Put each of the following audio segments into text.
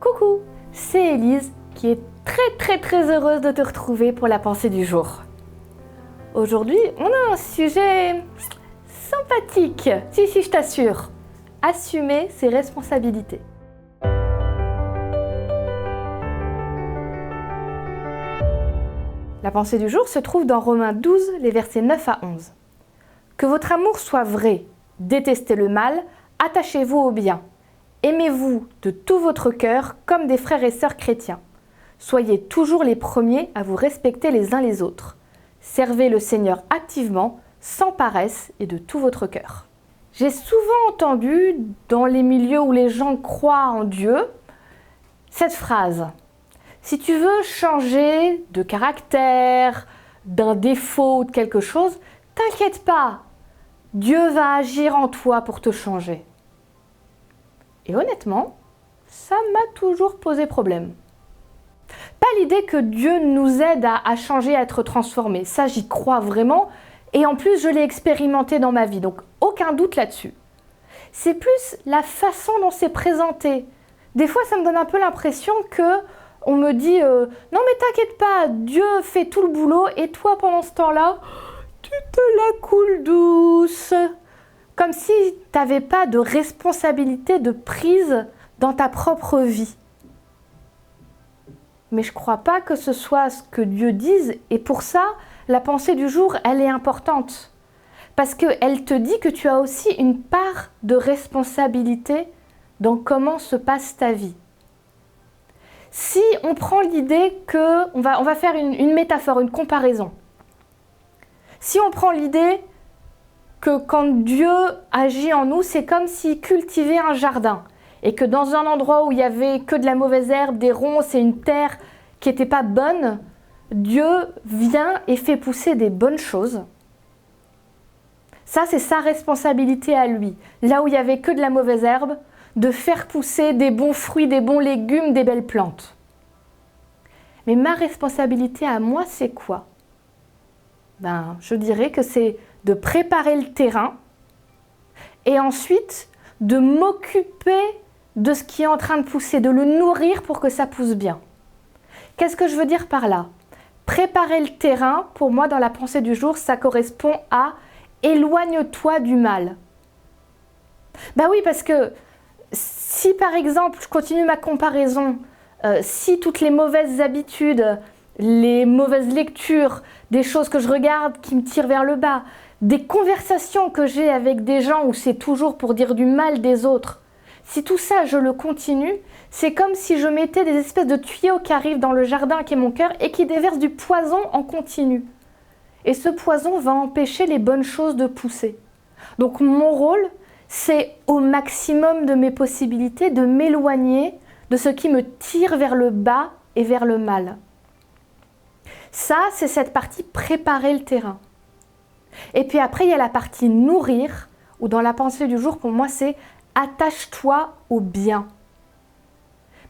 Coucou, c'est Élise qui est très heureuse de te retrouver pour la pensée du jour. Aujourd'hui, on a un sujet sympathique, si je t'assure. Assumer ses responsabilités. La pensée du jour se trouve dans Romains 12, les versets 9 à 11. Que votre amour soit vrai, détestez le mal, attachez-vous au bien. Aimez-vous de tout votre cœur comme des frères et sœurs chrétiens. Soyez toujours les premiers à vous respecter les uns les autres. Servez le Seigneur activement, sans paresse et de tout votre cœur. J'ai souvent entendu, dans les milieux où les gens croient en Dieu, cette phrase. Si tu veux changer de caractère, d'un défaut ou de quelque chose, t'inquiète pas, Dieu va agir en toi pour te changer. Et honnêtement, ça m'a toujours posé problème. Pas l'idée que Dieu nous aide à changer, à être transformé. Ça, j'y crois vraiment. Et en plus, je l'ai expérimenté dans ma vie. Donc, aucun doute là-dessus. C'est plus la façon dont c'est présenté. Des fois, ça me donne un peu l'impression que on me dit non mais t'inquiète pas, Dieu fait tout le boulot et toi, pendant ce temps-là, tu te la coules douce. Comme si tu n'avais pas de responsabilité, de prise dans ta propre vie. Mais je ne crois pas que ce soit ce que Dieu dise. Et pour ça, la pensée du jour, elle est importante. Parce qu'elle te dit que tu as aussi une part de responsabilité dans comment se passe ta vie. Si on prend l'idée que... On va faire une métaphore, une comparaison. Si on prend l'idée que quand Dieu agit en nous, c'est comme s'il cultivait un jardin. Et que dans un endroit où il n'y avait que de la mauvaise herbe, des ronces et une terre qui n'était pas bonne, Dieu vient et fait pousser des bonnes choses. Ça, c'est sa responsabilité à lui. Là où il n'y avait que de la mauvaise herbe, de faire pousser des bons fruits, des bons légumes, des belles plantes. Mais ma responsabilité à moi, c'est quoi ? Je dirais que c'est de préparer le terrain et ensuite de m'occuper de ce qui est en train de pousser, de le nourrir pour que ça pousse bien. Qu'est-ce que je veux dire par là ? Préparer le terrain, pour moi, dans la pensée du jour, ça correspond à « éloigne-toi du mal ». Oui, parce que si par exemple, je continue ma comparaison, si toutes les mauvaises habitudes, les mauvaises lectures, des choses que je regarde qui me tirent vers le bas, des conversations que j'ai avec des gens où c'est toujours pour dire du mal des autres, si tout ça je le continue, c'est comme si je mettais des espèces de tuyaux qui arrivent dans le jardin qui est mon cœur et qui déversent du poison en continu. Et ce poison va empêcher les bonnes choses de pousser. Donc mon rôle, c'est au maximum de mes possibilités de m'éloigner de ce qui me tire vers le bas et vers le mal. Ça, c'est cette partie préparer le terrain. Et puis après, il y a la partie nourrir, où dans la pensée du jour, pour moi, c'est attache-toi au bien.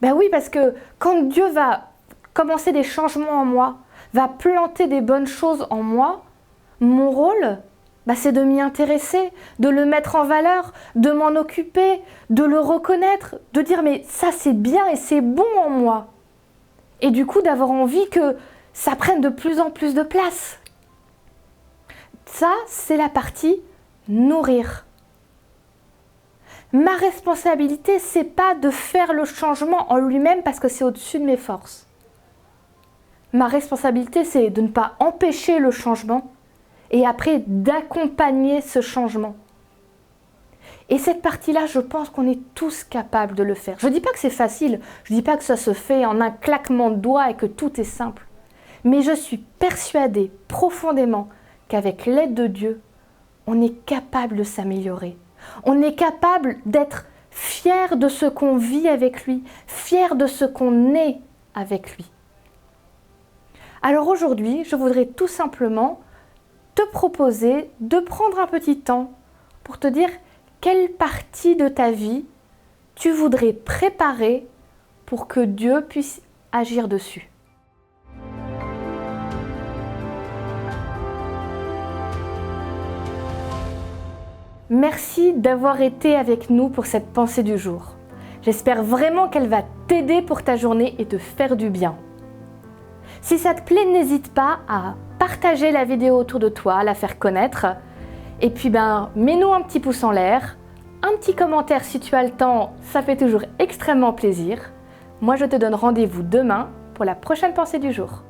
Oui, parce que quand Dieu va commencer des changements en moi, va planter des bonnes choses en moi, mon rôle, c'est de m'y intéresser, de le mettre en valeur, de m'en occuper, de le reconnaître, de dire mais ça c'est bien et c'est bon en moi. Et du coup d'avoir envie que ça prenne de plus en plus de place. Ça, c'est la partie nourrir. Ma responsabilité, c'est pas de faire le changement en lui-même parce que c'est au-dessus de mes forces. Ma responsabilité, c'est de ne pas empêcher le changement et après d'accompagner ce changement. Et cette partie-là, je pense qu'on est tous capables de le faire. Je ne dis pas que c'est facile, je ne dis pas que ça se fait en un claquement de doigts et que tout est simple. Mais je suis persuadée profondément qu'avec l'aide de Dieu, on est capable de s'améliorer. On est capable d'être fier de ce qu'on vit avec lui, fier de ce qu'on est avec lui. Alors aujourd'hui, je voudrais tout simplement te proposer de prendre un petit temps pour te dire quelle partie de ta vie tu voudrais préparer pour que Dieu puisse agir dessus. Merci d'avoir été avec nous pour cette pensée du jour. J'espère vraiment qu'elle va t'aider pour ta journée et te faire du bien. Si ça te plaît, n'hésite pas à partager la vidéo autour de toi, à la faire connaître. Et puis mets-nous un petit pouce en l'air, un petit commentaire si tu as le temps, ça fait toujours extrêmement plaisir. Moi je te donne rendez-vous demain pour la prochaine pensée du jour.